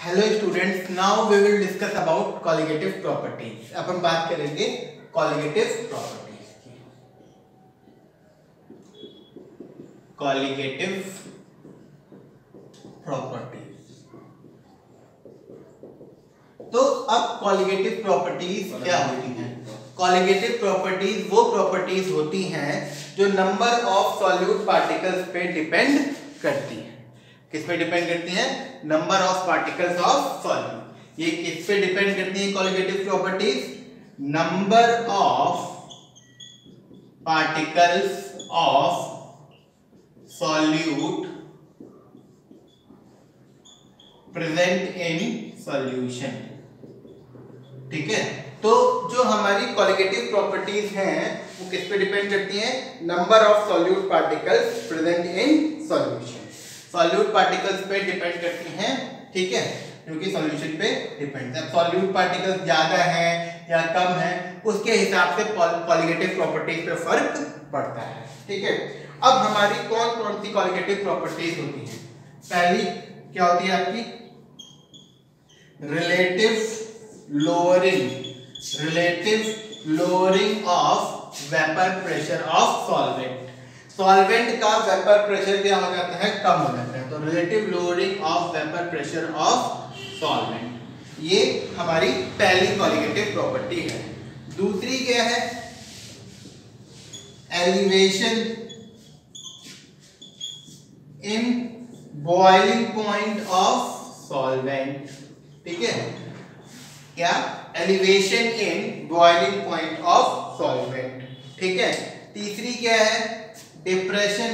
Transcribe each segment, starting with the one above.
Hello students, now we will discuss about colligative properties. अब हम बात करेंगे कॉलिगेटिव प्रॉपर्टीज की। कॉलिगेटिव प्रॉपर्टीज, तो अब कॉलिगेटिव प्रॉपर्टीज क्या होती हैं? कॉलिगेटिव प्रॉपर्टीज वो प्रॉपर्टीज होती हैं जो नंबर ऑफ सॉल्यूट पार्टिकल्स पे डिपेंड करती हैं। किस पे डिपेंड करती हैं? Number of particles of solute. ये किस पे डिपेंड करती हैं colligative properties? Number of particles of solute present in solution. ठीक है, तो जो हमारी कॉलिगेटिव प्रॉपर्टीज हैं वो किस पे डिपेंड करती हैं? Number of solute particles present in solution. Solute particles पे डिपेंड करती हैं, ठीक है, क्योंकि सॉल्यूशन पे डिपेंड है। सॉल्यूट पार्टिकल्स ज्यादा है या कम है उसके हिसाब से कॉलिगेटिव प्रॉपर्टीज पे फर्क पड़ता है। ठीक है, अब हमारी कौन कौन सी कॉलिगेटिव प्रॉपर्टीज होती हैं? पहली क्या होती है आपकी? Relative lowering of vapour pressure of solvent. Solvent का वेपर प्रेशर क्या हो जाता है? कम हो जाता है। तो relative lowering of vapour pressure of solvent, ये हमारी पहली कॉलिगेटिव प्रॉपर्टी है। दूसरी क्या है? Elevation in boiling point of solvent. ठीक है, क्या? Elevation in boiling point of solvent. ठीक है, तीसरी क्या है? Depression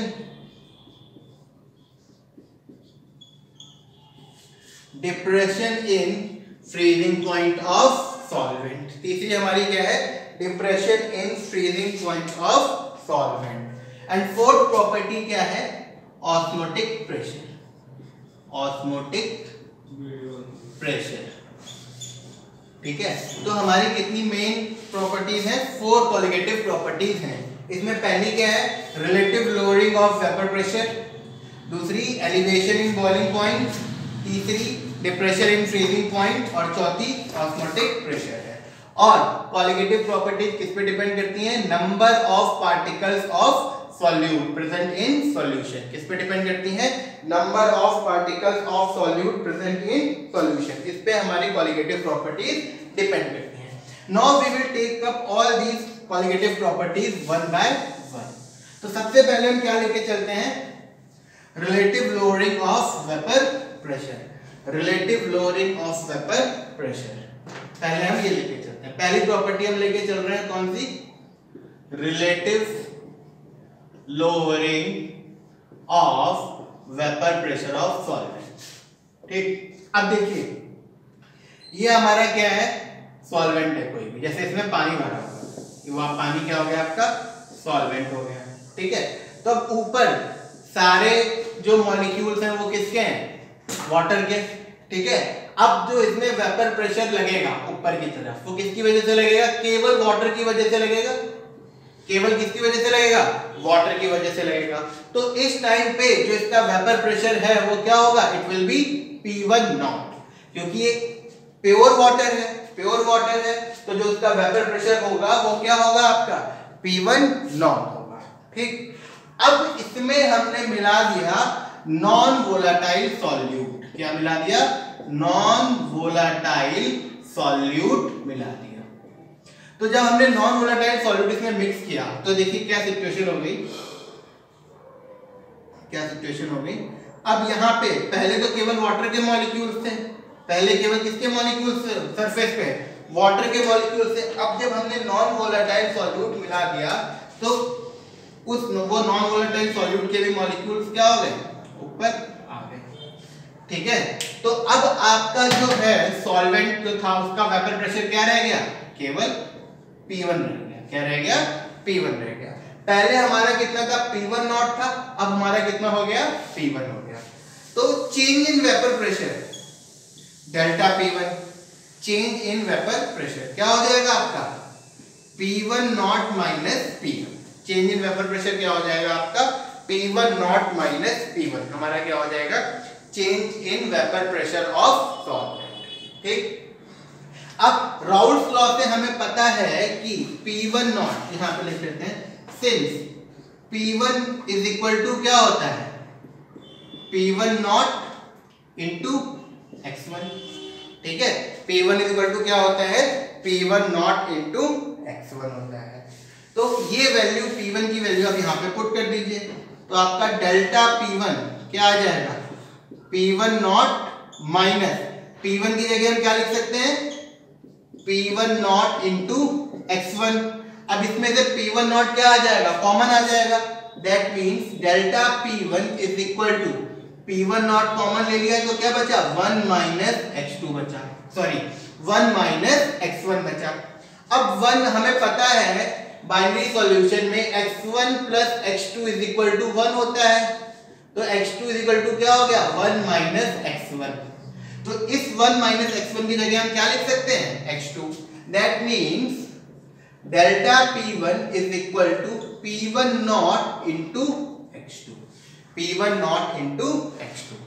in freezing point of solvent. तीसरी हमारी क्या है? Depression in freezing point of solvent. And fourth property क्या है? Osmotic pressure. ठीक है, तो हमारी कितनी मेन प्रॉपर्टीज हैं? 4 कॉलिगेटिव प्रॉपर्टीज हैं। इसमें पहली क्या है? Relative lowering of vapour pressure, दूसरी एलिवेशन इन बॉइलिंग पॉइंट, तीसरी डिप्रेशन इन फ्रीजिंग पॉइंट और चौथी ऑस्मोटिक प्रेशर है। और कॉलिगेटिव प्रॉपर्टीज किस पे डिपेंड करती हैं? Number of particles of solute present in solution. किस पे डिपेंड करती हैं? Number of particles of solute present in solution. इस पे हमारी कॉलिगेटिव प्रॉपर्टीज डिपेंड करती हैं। Now we will take up all these colligative properties one by one. तो सबसे पहले हम क्या लेके चलते हैं? Relative lowering of vapour pressure. Relative lowering of vapour pressure पहले हम ये लेके चलते हैं। पहली प्रॉपर्टी हम लेके चल रहे हैं कौन सी? Relative lowering of vapour pressure of solvent. ठीक, अब देखिए ये हमारा क्या है? सॉल्वेंट है कोई भी, जैसे इसमें पानी भरा हुआ, वह पानी क्या हो गया आपका? सॉल्वेंट हो गया। ठीक है, तो अब ऊपर सारे जो मॉलिक्यूल्स हैं वो किसके हैं? वाटर के। ठीक है, अब जो इसमें वेपर प्रेशर लगेगा ऊपर की तरफ वो किसकी वजह से लगेगा? केवल वाटर की वजह से लगेगा। केवल किसकी वजह से लगेगा? वाटर की वजह से लगेगा। तो इस टाइम पे जो इसका वेपर प्रेशर है वो क्या होगा? It will be P1 not, क्योंकि ये प्योर वाटर है। तो जो उसका वेपर प्रेशर होगा वो क्या होगा आपका? P1 नॉट होगा। ठीक, अब इसमें हमने मिला दिया नॉन वोलाटाइल सॉल्यूट। क्या मिला दिया? नॉन वोलाटाइल सॉल्यूट मिला दिया। तो जब हमने नॉन वोलाटाइल सॉल्यूट इसमें मिक्स किया तो देखिए क्या सिचुएशन हो गई। अब यहाँ पे पहले तो केवल वाटर के मॉलिक्यूल्स थे, पहले केवल किसके मॉलिक्यूल्स सरफेस पे? वाटर के मॉलिक्यूल से। अब जब हमने नॉन वोलाटाइल सॉल्यूट मिला दिया तो वो नॉन वोलाटाइल सॉल्यूट के भी मॉलिक्यूल्स क्या हो गए? ऊपर आ गए। ठीक है, तो अब आपका जो है सॉल्वेंट जो था उसका वेपर प्रेशर क्या रह गया? केवल P1 रह गया। क्या रह गया? P1 रह गया। पहले हमारा कितना था? P1 नॉट था, अब हमारा कितना हो गया? P1 हो गया। तो change in vapour pressure delta P1, change in vapour pressure क्या हो जाएगा आपका? P1 naught minus P1। Change in vapour pressure क्या हो जाएगा आपका? P1 naught minus P1। हमारा क्या हो जाएगा? Change in vapour pressure of solvent. ठीक, अब राउल्ट्स लॉ से हमें पता है कि P1 नॉट, यहां पे लिख लेते हैं, since P1 is equal to क्या होता है, P1 नॉट इंटू x1। ठीक है, P1 इज इक्वल टू क्या होता है, P1 नॉट इंटू x1 होता है। तो ये वैल्यू P1 की वैल्यू आप यहाँ पे पुट कर दीजिए, तो आपका डेल्टा P1 क्या आ जाएगा, P1 नॉट माइनस P1 की जगह हम क्या लिख सकते हैं, P1 नॉट इंटू x1। अब इसमें से P1 नॉट क्या आ जाएगा, कॉमन आ जाएगा, that means delta P1 is equal to P1 naught common ले लिया तो क्या बचा, 1 माइनस x2 बचा, सॉरी 1 माइनस x1 बचा। अब 1 हमें पता है बाइनरी सॉल्यूशन में x1 plus x2 is equal to 1 होता है, तो x2 इज इक्वल टू क्या हो गया, 1 माइनस x1। तो इस 1 माइनस x1 की जगह हम क्या लिख सकते हैं, x2। That means delta P1 is equal to P1 naught into x2, P1 naught into x2।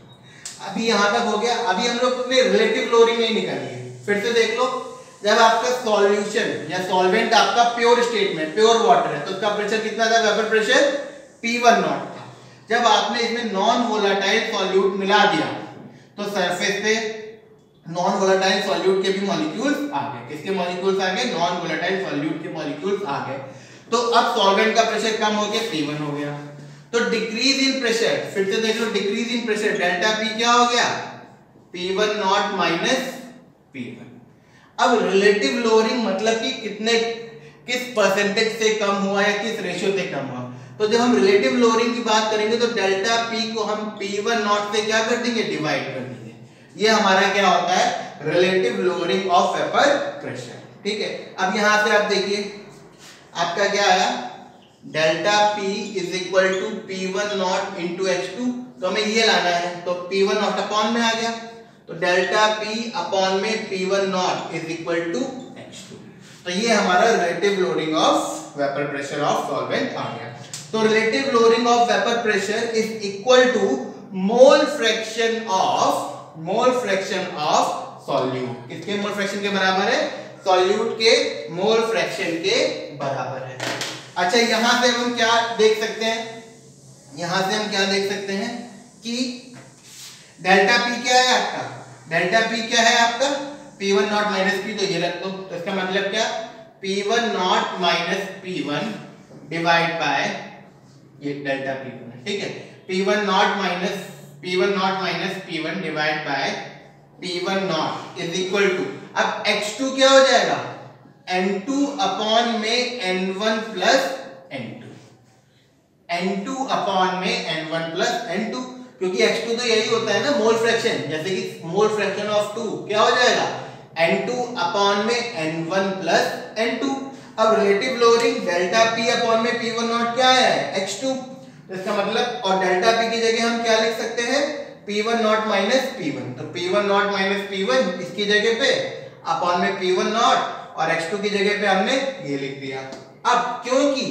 अभी यहां तक हो गया। अभी हम लोग ने रिलेटिव लोअरिंग नहीं निकाली है, फिर से देख लो। जब आपका सॉल्यूशन या सॉल्वेंट आपका प्योर स्टेट में, प्योर वाटर है, तो उसका प्रेशर कितना था, वेपर प्रेशर P1 नॉट था। जब आपने इसमें नॉन वोलेटाइल सॉल्यूट मिला दिया तो सरफेस पे नॉन वोलेटाइल सॉल्यूट के भी मॉलिक्यूल्स आ गए। किसके मॉलिक्यूल्स आ गए, नॉन वोलेटाइल सॉल्यूट के मॉलिक्यूल्स आ गए। तो अब सॉल्वेंट का प्रेशर कम हो गया, P1 हो गया। तो डिक्रीज इन प्रेशर, फिर से देख लो, decrease in pressure delta P क्या हो गया, P1 नॉट माइनस P1। अब रिलेटिव लोअरिंग मतलब कि किस परसेंटेज से कम हुआ या किस रेशियो से कम हुआ। तो जब हम रिलेटिव लोअरिंग की बात करेंगे तो डेल्टा P को हम P1 नॉट से क्या कर देंगे, डिवाइड कर देंगे। ये हमारा क्या होता है, relative lowering of vapour pressure. ठीक है, अब यहां से आप देखिए आपका क्या आया, delta P is equal to P1 naught into x2। तो हमें ये लाना है, तो P1 नॉट अपॉन में आ गया, तो डेल्टा P अपॉन में P1 naught is equal to x2। तो ये हमारा relative lowering of vapour pressure of solvent आ गया। तो relative lowering of vapour pressure is equal to mole fraction of solute. किसके मोल फ्रैक्शन के बराबर है, सॉल्यूट के मोल फ्रैक्शन के बराबर है। अच्छा, यहां से हम क्या देख सकते हैं, यहां से हम क्या देख सकते हैं कि डेल्टा P क्या है आपका, डेल्टा P क्या है आपका, P1 नॉट माइनस P, तो ये रख दो। तो इसका मतलब क्या, P1 naught minus P1 divide by ये डेल्टा P1। ठीक है, P1 naught minus P1 divide by P1 naught is equal to, अब x2 क्या हो जाएगा, N2 अपॉन में N1 plus N2, N2 upon में N1 प्लस N2, क्योंकि x2 तो यही होता है ना, मोल फ्रैक्शन। जैसे कि मोल फ्रैक्शन ऑफ 2 क्या हो जाएगा, N2 अपॉन में N1 प्लस N2। अब relative lowering delta P upon में P1 नॉट क्या है, x2। तो इसका मतलब, और डेल्टा P की जगह हम क्या लिख सकते हैं, P1 नॉट माइनस P1। तो P1 नॉट माइनस P1 इसकी जगह पे अपॉन में P1 नॉट, और x2 की जगह पे हमने ये लिख दिया। अब क्योंकि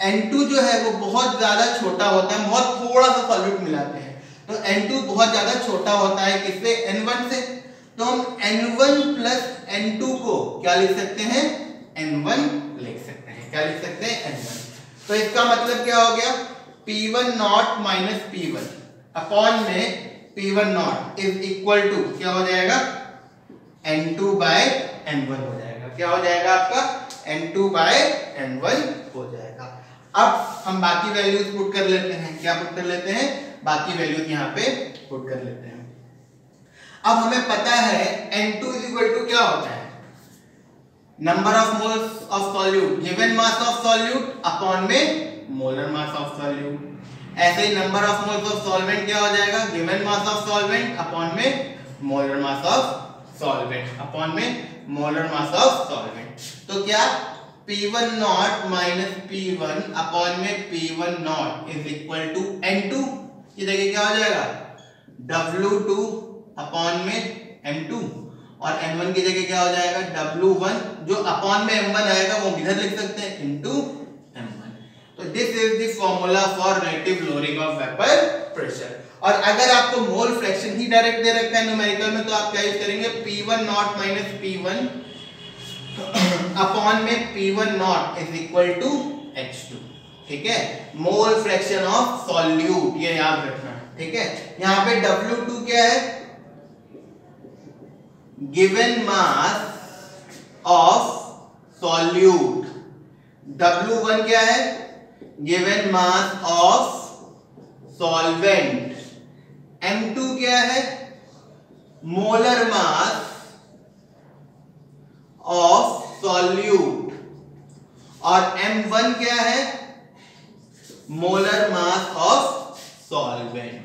N2 जो है वो बहुत ज्यादा छोटा होता है, बहुत थोड़ा सा सॉल्यूट मिलाते हैं, तो N2 बहुत ज्यादा छोटा होता है किससे, N1 से। तो हम N1 प्लस N2 को क्या लिख सकते हैं, N1 लिख सकते हैं। क्या लिख सकते हैं, N1। तो इसका मतलब क्या हो गया, P1 naught minus P1 upon में P1 naught is equal to क्या हो जाएगा, N2 बाय N1 हो जाएगा। क्या हो जाएगा आपका, N2 बाय N1 हो जाएगा। अब हम बाकी वैल्यूज पुट कर लेते हैं। क्या पुट कर लेते हैं, बाकी वैल्यूज यहाँ पे पुट कर लेते हैं। अब हमें पता है N2 इज इक्वल टू क्या होता है, number of moles of solute given mass of solute upon में मोलर मास ऑफ सॉल्यूट। ऐसे ही number of moles of solvent क्या हो जाएगा, given mass of solvent upon में molar mass of solvent upon में मोलर मास ऑफ सॉल्वेंट। तो क्या P1 naught minus P1 upon में P1 naught is equal to N2। ये देखिए क्या हो जाएगा, W2 अपॉन में M2, और N1 की जगह क्या हो जाएगा, W1, जो अपॉन में M1 आएगा वो इधर लिख सकते हैं, इनटू M1। तो this is the formula for relative lowering of vapour pressure. और अगर आपको मोल फ्रैक्शन ही डायरेक्ट दे रखा है न्यूमेरिकल में, तो आप क्या यूज करेंगे, P1 naught minus P1 upon में P1 naught is equal to H2। ठीक है, मोल फ्रैक्शन ऑफ सॉल्यूट, ये याद रखना। ठीक है, यहां पे W2 क्या है, given mass of solute. W1 क्या है, given mass of solvent. M2 क्या है, मोलर मास ऑफ सॉल्यूट। और M1 क्या है, molar mass of solvent.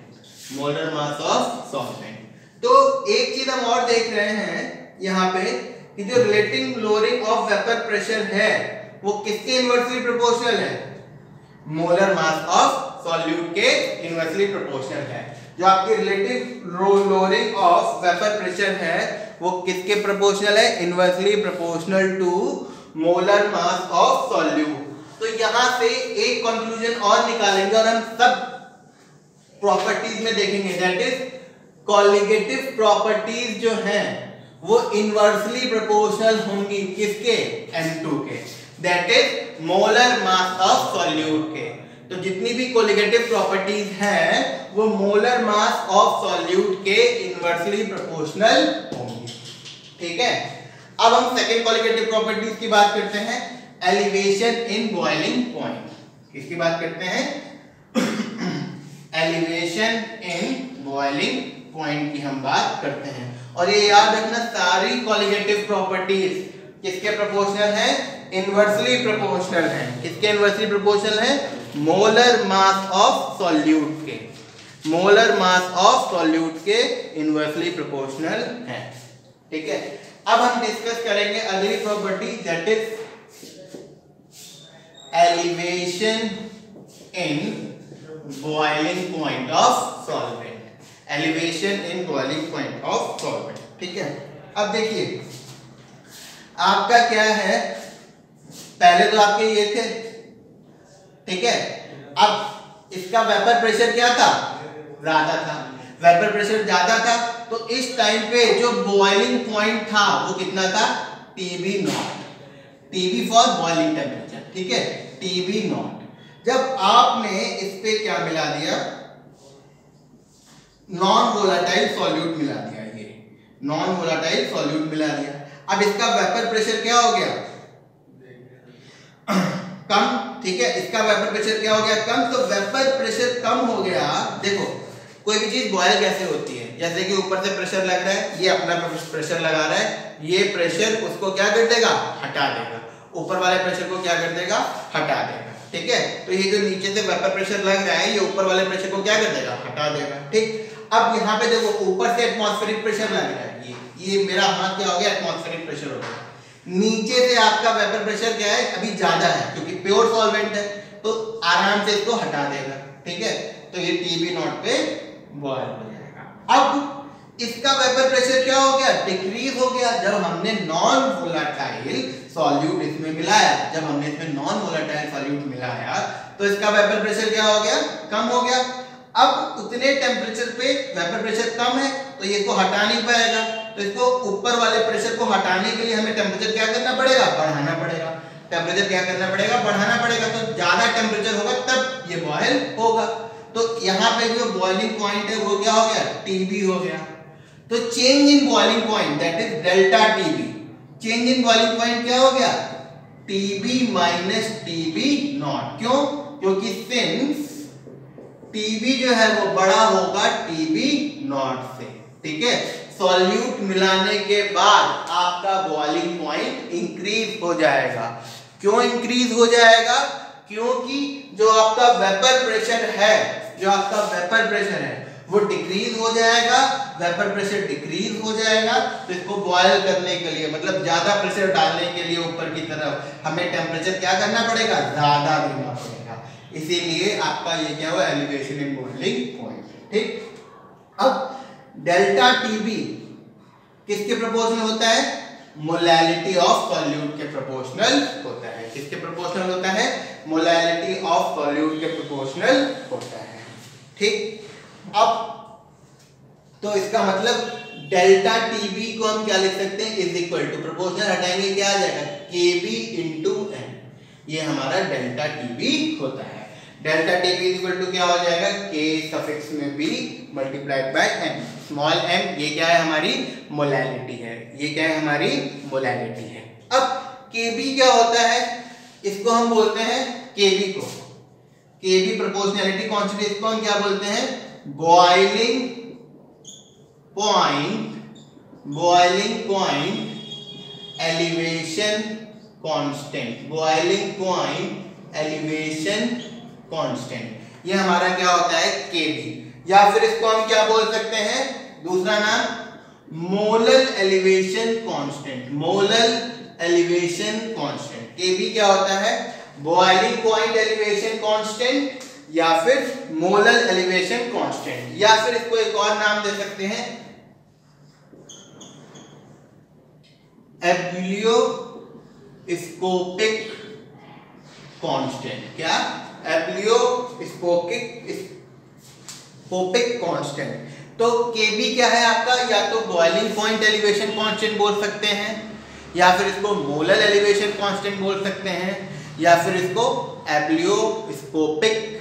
Molar mass of solvent. तो एक चीज हम और देख रहे हैं यहां पे कि जो relative lowering of vapour pressure है वो किसके इनवर्सली प्रोपोर्शनल है, मोलर मास ऑफ सॉल्यूट के इनवर्सली प्रोपोर्शनल है। जो आपकी relative lowering of vapour pressure है वो किसके प्रोपोर्शनल है, inversely proportional to molar mass of solute. तो यहां से एक कंक्लूजन और निकालेंगे और हम सब प्रॉपर्टीज में देखेंगे, दैट इज कॉलिगेटिव प्रॉपर्टीज जो हैं वो इनवर्सली प्रोपोर्शनल होंगी किसके, M2 के, that is molar mass of solute के। तो जितनी भी कोलिगेटिव प्रॉपर्टीज हैं वो मोलर मास ऑफ सॉल्यूट के इनवर्सली प्रोपोर्शनल होंगी। ठीक है, अब हम सेकंड कोलिगेटिव प्रॉपर्टीज की बात करते हैं, एलिवेशन इन बॉइलिंग पॉइंट। किसकी बात करते हैं, एलिवेशन इन बॉइलिंग पॉइंट की हम बात करते हैं। और ये याद रखना, सारी कोलिगेटिव प्रॉपर्टीज किसके प्रोपोर्शनल है, इनवर्सली प्रोपोर्शनल है। किसके इनवर्सली प्रोपोर्शनल है, मोलर मास ऑफ सॉल्यूट के। मोलर मास ऑफ सॉल्यूट के इनवर्सली प्रोपोर्शनल है। ठीक है, अब हम डिस्कस करेंगे अगली property, that is elevation in boiling point of solvent. Elevation in boiling point of solvent. ठीक है, अब देखिए आपका क्या है, पहले तो आपके ये थे। ठीक है, अब इसका वेपर प्रेशर क्या था, ज्यादा था। वेपर प्रेशर ज्यादा था तो इस टाइम पे जो बॉइलिंग पॉइंट था वो कितना था, TB not. TB for boiling temperature. ठीक है, TB नॉट। जब आपने इस पे क्या मिला दिया, नॉन वोलेटाइल सॉल्यूट मिला दिया, ये नॉन वोलेटाइल सॉल्यूट मिला दिया। अब इसका वेपर प्रेशर क्या हो गया, कम। ठीक है, इसका वेपर प्रेशर क्या हो गया, कम। तो वेपर प्रेशर कम हो गया। देखो कोई भी चीज बॉयल कैसे होती है, जैसे कि ऊपर से प्रेशर लग रहा है, ये अपना प्रेशर लगा रहा है, ये प्रेशर उसको क्या कर देगा, हटा देगा। ऊपर वाले प्रेशर को क्या कर देगा, हटा देगा। ठीक है, तो ये जो नीचे से वेपर प्रेशर लग रहा है ये ऊपर वाले प्रेशर को क्या कर देगा, हटा देगा। ठीक, अब यहाँ पे देखो ऊपर से एटमॉस्फेरिक प्रेशर लग रहा है, ये मेरा हाथ क्या हो गया, एटमॉस्फेरिक प्रेशर हो गया। नीचे से आपका वेपर प्रेशर क्या है, अभी ज्यादा है क्योंकि प्योर सॉल्वेंट है, तो आराम से इसको हटा देगा। ठीक है, तो ये TB नॉट पे बॉयल हो जाएगा। अब इसका वेपर प्रेशर क्या हो गया, डिक्रीज हो गया। जब हमने नॉन वोलेटाइल सॉल्यूट इसमें मिलाया, जब हमने इसमें नॉन वोलेटाइल सॉल्यूट मिलाया तो इसका वेपर प्रेशर क्या हो गया, कम हो गया। अब उतने टेम्परेचर पे वेपर प्रेशर कम है तो ये इसको हटा नहीं पाएगा, तो इसको ऊपर वाले प्रेशर को हटाने के लिए हमें टेम्परेचर क्या करना पड़ेगा, बढ़ाना पड़ेगा। टेम्परेचर क्या करना पड़ेगा, बढ़ाना पड़ेगा। तो ज्यादा टेम्परेचर होगा तब ये बॉयल होगा। तो यहाँ पे जो बॉइलिंग पॉइंट है वो क्या हो गया, TB हो गया। तो change in boiling point that is delta TB। Change in boiling point क्या हो गया, TB माइनस TB नॉट। क्यों, क्योंकि सिंस TB जो है वो बड़ा होगा TB नॉट से। ठीक है, सॉल्यूट मिलाने के बाद आपका बॉइलिंग पॉइंट इंक्रीज हो जाएगा। क्यों इंक्रीज हो जाएगा, क्योंकि जो आपका वेपर प्रेशर है, जो आपका वेपर प्रेशर है वो डिक्रीज हो जाएगा। वेपर प्रेशर डिक्रीज हो जाएगा तो इसको बॉयल करने के लिए, मतलब ज्यादा प्रेशर डालने के लिए ऊपर की तरफ हमें टेम्परेचर क्या करना पड़ेगा, ज्यादा देना पड़ेगा। इसीलिए आपका ये क्या हुआ, एलिवेशन इन बॉइलिंग पॉइंट। ठीक, अब डेल्टा TB किसके प्रोपोर्शनल होता है, मोलैलिटी ऑफ सॉल्यूट के प्रोपोर्शनल होता है। किसके प्रोपोर्शनल होता है, मोलैलिटी ऑफ सॉल्यूट के प्रोपोर्शनल होता है। ठीक, अब तो इसका मतलब डेल्टा टीबी को हम क्या लिख सकते हैं, इज इक्वल टू, प्रोपोर्शनल हटाएंगे क्या आ जाएगा, केबी इंटू एन। ये हमारा डेल्टा टीबी होता है। Delta TB is equal to क्या हो जाएगा, के सफिक्स में B multiplied by m. Small m ये क्या है, हमारी मोलैलिटी है। ये क्या है, हमारी मोलैलिटी है। अब केबी क्या होता है, इसको हम बोलते हैं, केबी को, केबी प्रोपोर्शनैलिटी कांस्टेंट, इसको हम क्या बोलते हैं, boiling point elevation constant, boiling point elevation constant. ये हमारा क्या होता है, केबी। या फिर इसको हम क्या बोल सकते हैं, दूसरा नाम molar elevation constant, molar elevation constant. K B क्या होता है, बॉइलिंग पॉइंट एलिवेशन कांस्टेंट या फिर मोलर एलिवेशन कांस्टेंट, या फिर इसको एक और नाम दे सकते हैं, एब्लियोस्कोपिक कांस्टेंट। क्या, एब्लियोस्कोपिक कांस्टेंट। तो केबी क्या है आपका, या तो बॉइलिंग पॉइंट एलिवेशन कांस्टेंट बोल सकते हैं, या फिर इसको मोलर एलिवेशन कांस्टेंट बोल सकते हैं, या फिर इसको एब्लियोस्कोपिक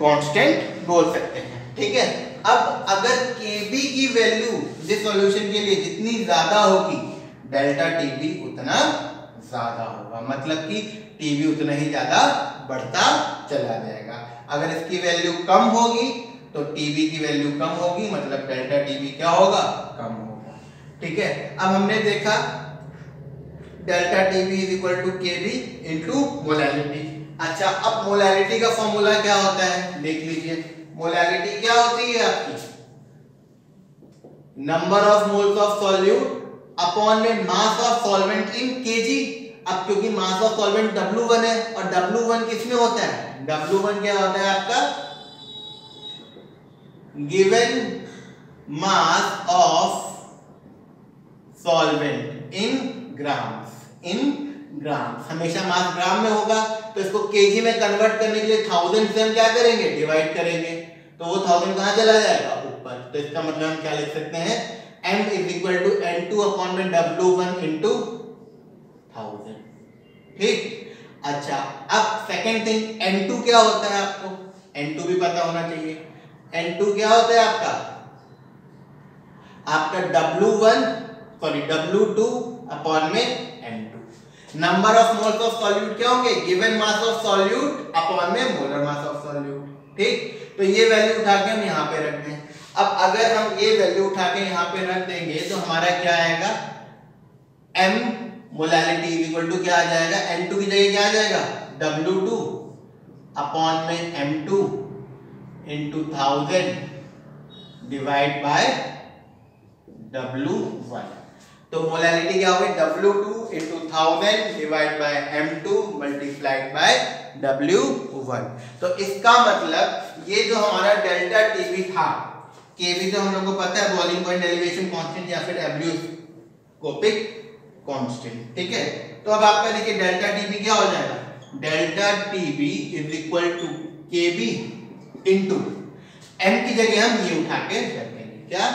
कांस्टेंट बोल सकते हैं। ठीक है। अब अगर केबी की वैल्यू इस सॉल्यूशन के लिए जितनी ज्यादा होगी, डेल्टा टीबी उतना ज्यादा होगा, मतलब कि टीबी उतना ही ज्यादा बढ़ता चला जाएगा। अगर इसकी वैल्यू कम होगी तो टीबी की वैल्यू कम होगी, मतलब डेल्टा टीबी क्या होगा, कम होगा। ठीक है। अब हमने देखा delta TB is equal to KB into molality. अच्छा, अब मोलैलिटी का फॉर्मूला क्या होता है, देख लीजिए। मोलैलिटी क्या होती है आपकी, number of moles of solute upon में mass of solvent in K G. अब क्योंकि मास ऑफ सॉल्वेंट W1 है, और W1 किसमें होता है, W1 क्या होता है आपका, given mass of solvent in grams, हमेशा मास ग्राम में होगा, तो इसको केजी में कन्वर्ट करने के लिए 1000 से हम क्या करेंगे, डिवाइड करेंगे, तो वो 1000 कहां चला जाएगा, ऊपर। तो इसका मतलब हम क्या लिख सकते हैं, m is equal to n2 upon में W1 इंटू 1000। ठीक। अच्छा, अब सेकेंड थिंग, n2 क्या होता है, आपको n2 भी पता होना चाहिए। n2 क्या होता है आपका W2 अपॉन में n2। Number of moles of solute क्या होंगे, given mass of solute upon में मोलर मास ऑफ सॉल्यूट। ठीक। तो ये वैल्यू उठा के हम यहाँ पे रख दें। अब अगर हम ये वैल्यू उठा के यहाँ पे रख देंगे तो हमारा क्या आएगा, m molality is equal to क्या आ जाएगा, n2 की जगह क्या आ जाएगा, W2 अपॉन में m2 into 1000 divide by W1। तो मोलैलिटी क्या होगी, W2 into 1000 divide by m2 multiplied by W1। तो इसका मतलब ये जो हमारा डेल्टा टीबी था, केबी तो हम लोग को पता है बॉइलिंग पॉइंट एलिवेशन कांस्टेंट या फिर एब्लियोस्कोपिक कांस्टेंट। ठीक है। तो अब आपका देखिए डेल्टा टीबी क्या हो जाएगा, delta TB is equal to KB into m की जगह हम ये उठा के रखेंगे, क्या,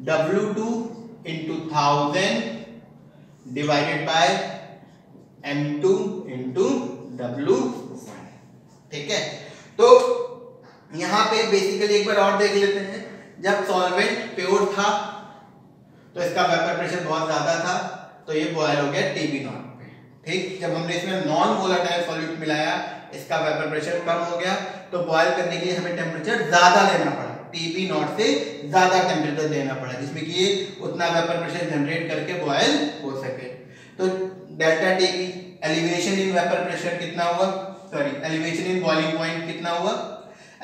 W2 into 1000 divided by m2 into W1। ठीक है। तो यहां पे बेसिकली एक बार और देख लेते हैं, जब सॉल्वेंट प्योर था तो इसका वेपर प्रेशर बहुत ज्यादा था, तो ये बॉयल हो गया टीबी नॉट पे। ठीक। जब हमने इसमें नॉन वोलेटाइल सॉल्यूट मिलाया, इसका वेपर प्रेशर कम हो गया, तो बॉयल करने के लिए हमें टेम्परेचर ज्यादा देना पड़ा, टीबी नॉट से ज्यादा टेम्परेचर देना पड़ा, जिसमें कि ये उतना वेपर प्रेशर जनरेट करके बॉयल हो सके। तो delta TB elevation in vapour pressure कितना हुआ, sorry elevation in boiling point कितना हुआ,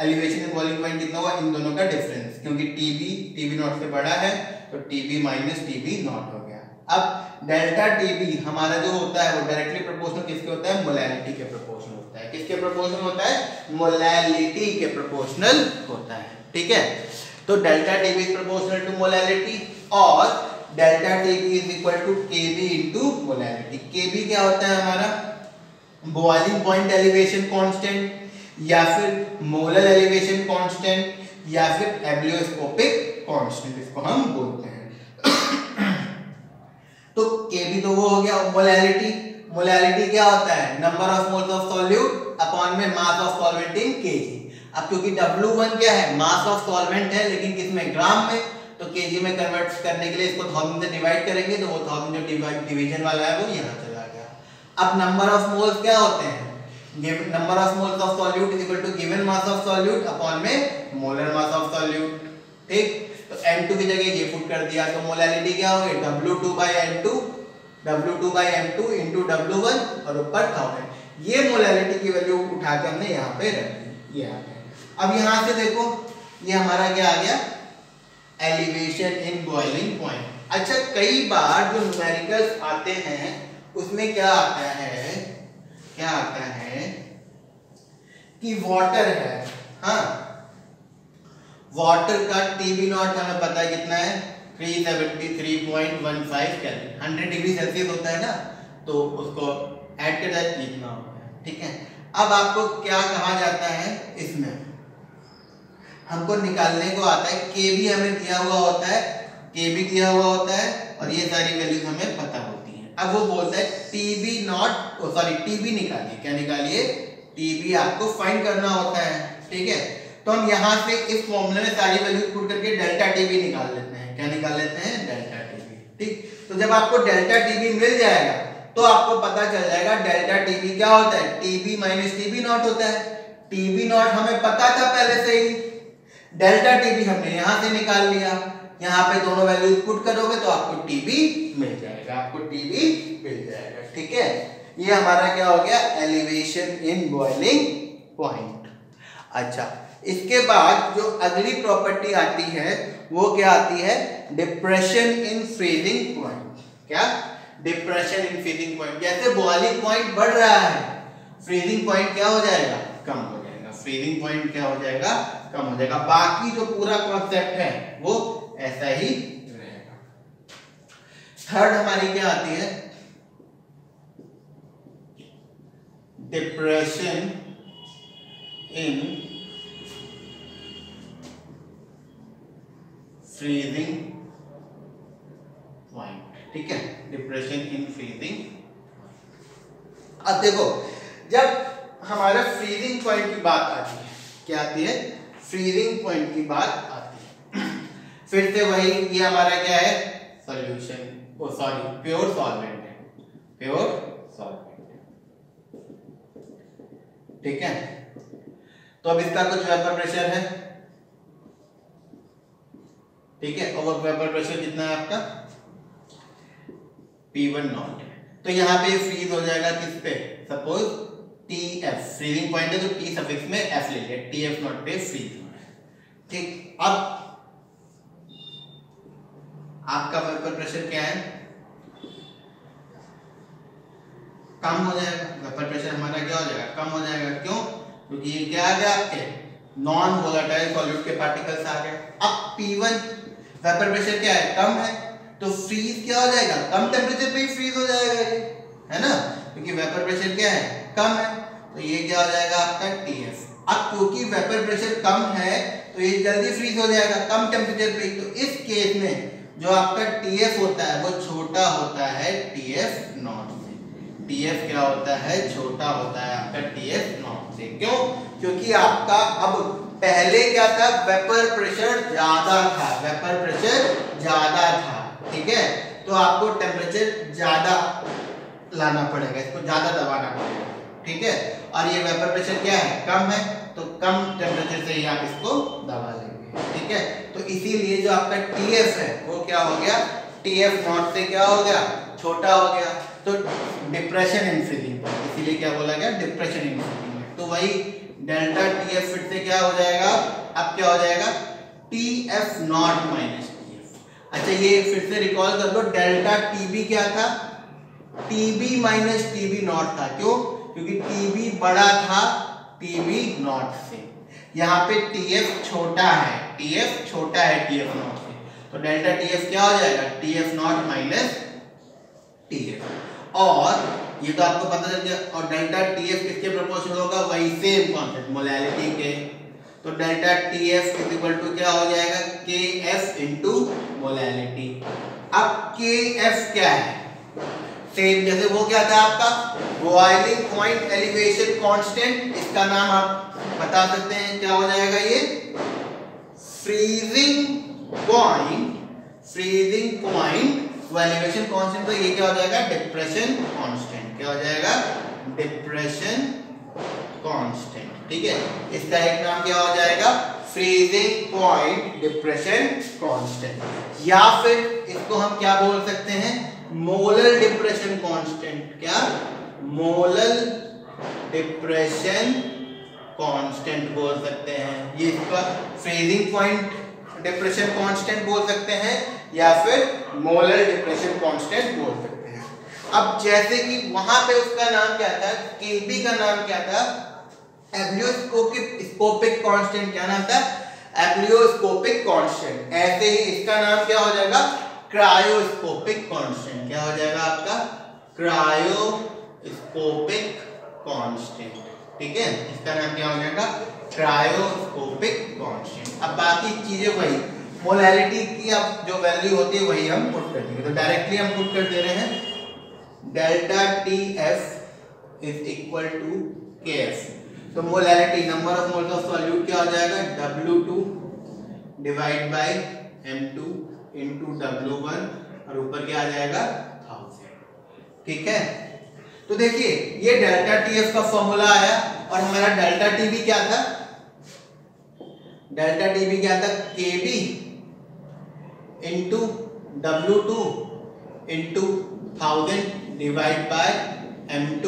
एलिवेशन इन बॉइलिंग पॉइंट कितना हुआ, इन दोनों का डिफरेंस, क्योंकि टीबी नॉट से बड़ा है तो टीबी माइनस टीबी नॉट हो गया। अब डेल्टा टीबी हमारा जो होता है वो डायरेक्टली प्रोपोर्शनल किसके होता है, मोलैलिटी के प्रोपोर्शनल होता है। किसके प्रोपोर्शनल होता है, मोलैलिटी के प्रोपोर्शनल होता है। ठीक है। तो delta TB is proportional to molality, और delta TB is equal to K B into molality. K B क्या होता है हमारा, बॉइलिंग पॉइंट एलिवेशन कांस्टेंट या फिर मोलर एलिवेशन कांस्टेंट या फिर एब्लियोस्कोपिक कांस्टेंट इसको हम बोलते हैं। तो Kb तो वो हो गया मोलैलिटी। मोलैलिटी क्या होता है? Number of moles of solute upon में mass of solvent in Kg। अब क्योंकि W1 क्या है? मास ऑफ सॉल्वेंट है, लेकिन किसमें? ग्राम में, तो Kg में कन्वर्ट करने के लिए इसको 1000 से डिवाइड करेंगे, तो वो 1000 जो डिवीजन वाला है वो यहाँ चला गया। अब नंबर ऑफ मोल्स क्या होते हैं? Number of moles of solute is equal to given mass of solute upon में मोलर मास ऑफ सॉल्यूट। ठीक, तो N2 की जगह ये पुट कर दिया, तो मोलैलिटी क्या हो गई? W2/N2, W2/M2 into W1 और ऊपर 1000। ये मोलैलिटी की वैल्यू उठा के हमने यहाँ पे रख दी, ये आ गया। अब यहाँ से देखो, ये हमारा क्या आ गया? Elevation in boiling point. अच्छा, कई बार जो न्यूमेरिकल्स आते हैं उसमें क्या आता है कि वाटर है, हाँ, वाटर का TB नॉट हमें पता है कितना है? 373.15 केल्विन। 100 डिग्री सेल्सियस होता है ना, तो उसको ऐड कर जाए लिखना होता है। ठीक है, अब आपको क्या कहा जाता है? इसमें हमको निकालने को आता है Kb हमें दिया हुआ होता है, Kb दिया हुआ होता है और ये सारी वैल्यूज हमें पता होती हैं। अब वो बोलता है TB नॉट, सॉरी TB निकालिए। क्या निकालिए? TB आपको फाइंड करना होता है। ठीक है, तो हम यहाँ से इस फॉर्मूले में सारी वैल्यूज पुट करके डेल्टा TB निकाल लेते हैं। क्या निकाल लेते हैं? Delta TB। ठीक, तो जब आपको डेल्टा TB मिल जाएगा तो आपको पता चल जाएगा डेल्टा TB क्या होता है? TB माइनस TB नॉट होता है। TB नॉट हमें पता था पहले से ही, डेल्टा TB हमने यहाँ से निकाल लिया। यहाँ पे दोनों वैल्यूज पुट करोगे तो आपको TB मिल जाएगा, आपको TB मिल जाएगा। ठीक है, ये हमारा क्या हो गया? Elevation in boiling point. अच्छा, इसके बाद जो अगली प्रॉपर्टी आती है वो क्या आती है? Depression in freezing point. क्या? Depression in freezing point. जैसे बॉइलिंग पॉइंट बढ़ रहा है, फ्रीजिंग पॉइंट क्या हो जाएगा? कम हो जाएगा। फ्रीजिंग पॉइंट क्या हो जाएगा? कम हो जाएगा। बाकी जो पूरा कॉन्सेप्ट है वो ऐसा ही रहेगा। थर्ड हमारी क्या आती है? Depression in freezing point. ठीक है, डिप्रेशन इन फ्रीजिंग। अब देखो, जब हमारा फ्रीजिंग पॉइंट की बात आती है, क्या आती है? फ्रीजिंग पॉइंट की बात आती है। फिर से वही, ये हमारा क्या है? सॉल्यूशन, ओ सॉरी, प्योर सॉल्वेंट है, प्योर सॉल्वेंट। ठीक है, तो अब इसका कुछ वेपर प्रेशर है। ठीक है, और वेपर प्रेशर कितना है आपका? P1 not. तो यहाँ पे फ्रीज हो जाएगा किस पे? सपोज TF, फ्रीजिंग पॉइंट है तो T सफिक्स में F ले लिया, TF नॉट पे फ्रीज हो रहा है। ठीक, अब आपका वेपर प्रेशर क्या है? कम हो जाएगा। वेपर प्रेशर हमारा क्या हो जाएगा? कम हो जाएगा। क्यों? क्योंकि ये क्या आ गया? आपके नॉन वोलेटाइल सॉल्यूट के पार्टिकल्स आ गए। अब P1 वेपर प्रेशर क्या है? कम है, तो फ्रीज क्या हो जाएगा? कम टेम्परेचर पे ही फ्रीज हो जाएगा ये, है ना, क्योंकि वेपर प्रेशर क्या है? कम है, तो ये क्या हो जाएगा आपका? TF। अब क्योंकि वेपर प्रेशर कम है तो ये जल्दी फ्रीज हो जाएगा कम टेम्परेचर पे। तो इस केस में जो आपका TF होता है वो छोटा होता है TF नॉट से। TF क्या होता है? छोटा होता है आपका TF नॉट से। क्यों? क्योंकि आपका अब पहले क्या था? वेपर प्रेशर ज्यादा था, वेपर प्रेशर ज्यादा था। ठीक है, तो आपको टेम्परेचर ज्यादा लाना पड़ेगा, इसको ज्यादा दबाना पड़ेगा। ठीक है, और ये वेपर प्रेशर क्या है? कम है, तो कम टेम्परेचर से ही आप इसको दबा लेंगे। ठीक है, तो इसीलिए जो आपका TF है वो क्या हो गया? TF नॉट से क्या हो गया? छोटा हो गया। तो डिप्रेशन इन फ्रीजिंग पॉइंट, इसीलिए क्या बोला गया? Depression in freezing point. तो वही डेल्टा TF फिर से क्या हो जाएगा? अब क्या हो जाएगा? TF not minus TF। अच्छा, ये फिर से रिकॉल कर लो, डेल्टा TB क्या था? TB माइनस TB नॉट था। क्यों? क्योंकि TB बड़ा था TB नॉट से। यहाँ पे TF छोटा है, TF छोटा है TF नॉट से, तो डेल्टा TF क्या हो जाएगा? TF not minus TF। और ये तो आपको पता चल गया। और डेल्टा TF किसके प्रोपोर्शनल होगा? वही सेम कॉन्सेप्ट, मोलैलिटी के। तो delta T F is equal to क्या हो जाएगा, के एफ इंटू मोलैलिटी। अब के एफ क्या है, सेम जैसे वो क्या था आपका बॉइलिंग पॉइंट एलिवेशन कांस्टेंट, इसका नाम आप बता सकते हैं क्या हो जाएगा, ये फ्रीजिंग पॉइंट तो एलिवेशन कांस्टेंट, तो ये क्या हो जाएगा डिप्रेशन कांस्टेंट, क्या हो जाएगा डिप्रेशन कांस्टेंट। ठीक है, इसका एक नाम क्या हो जाएगा फ्रीजिंग पॉइंट डिप्रेशन कांस्टेंट, या फिर इसको हम क्या बोल सकते हैं मोलर डिप्रेशन कांस्टेंट। क्या मोलर डिप्रेशन कांस्टेंट बोल सकते हैं, ये इसका फ्रीजिंग पॉइंट डिप्रेशन कांस्टेंट बोल सकते हैं या फिर मोलर डिप्रेशन कांस्टेंट बोल सकते हैं। अब जैसे कि वहां पे उसका नाम क्या था, केबी का नाम क्या था, एब्लियोस्कोपिक कांस्टेंट, क्या नाम था एब्लियोस्कोपिक कांस्टेंट। ऐसे ही इसका नाम क्या हो जाएगा क्रायोस्कोपिक कांस्टेंट, क्या हो जाएगा आपका क्रायोस्कोपिक कांस्टेंट। ठीक है, इसका नाम क्या हो जाएगा क्रायोस्कोपिक कांस्टेंट। अब बाकी चीजें वही मोलैलिटी की अब जो वैल्यू होती है वही हम पुट कर देंगे, तो डायरेक्टली हम पुट कर दे रहे हैं delta T F is equal to K F. तो molality number of moles of solute क्या हो जाएगा W2 divide by M2 into W1 और ऊपर क्या आ जाएगा 1000। ठीक है, तो देखिए ये डेल्टा टी एफ का फॉर्मूला आया और हमारा डेल्टा टी भी क्या था, डेल्टा टी भी क्या था KB into W2 into 1000 divide by M2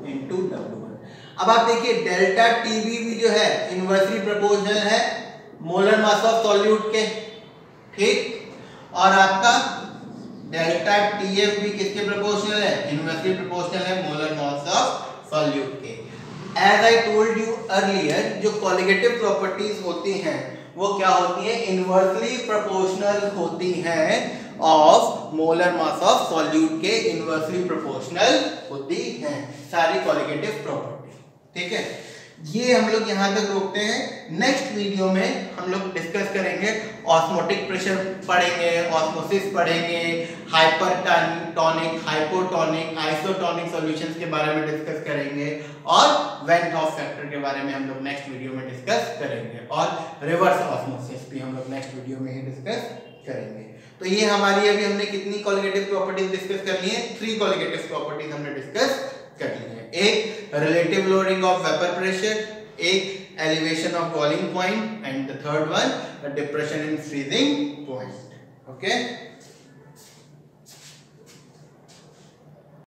into W1। अब आप देखिए डेल्टा टीबी भी जो है इनवर्सली प्रोपोर्शनल है मोलर मास ऑफ सॉल्यूट के, ठीक, और आपका डेल्टा टीएफ भी किसके प्रोपोर्शनल है, इनवर्सली प्रोपोर्शनल है मोलर मास ऑफ सॉल्यूट के। As I told you earlier, जो कॉलिगेटिव प्रॉपर्टीज होती हैं वो क्या होती है इनवर्सली प्रोपोर्शनल होती हैं of molar mass of solute के, इनवर्सली प्रोपोर्शनल होती हैं सारी कॉलिगेटिव प्रॉपर्टी। ठीक है, ये हम लोग यहाँ तक रोकते हैं। नेक्स्ट वीडियो में हम लोग डिस्कस करेंगे ऑस्मोटिक प्रेशर पढ़ेंगे, ऑस्मोसिस पढ़ेंगे, हाइपरटोनिक, हाइपोटोनिक, आइसोटोनिक सॉल्यूशंस के बारे में डिस्कस करेंगे और वेन हॉफ फैक्टर के बारे में हम लोग नेक्स्ट वीडियो में डिस्कस करेंगे और रिवर्स ऑस्मोसिस भी हम लोग नेक्स्ट वीडियो में ही डिस्कस करेंगे। तो ये हमारी अभी हमने कितनी कॉलिगेटिव प्रॉपर्टीज डिस्कस कर ली है, 3 कॉलिगेटिव प्रॉपर्टीज हमने डिस्कस कर ली है। एक relative loading of vapour pressure, एक elevation of boiling point and the third one depression in freezing point. Okay.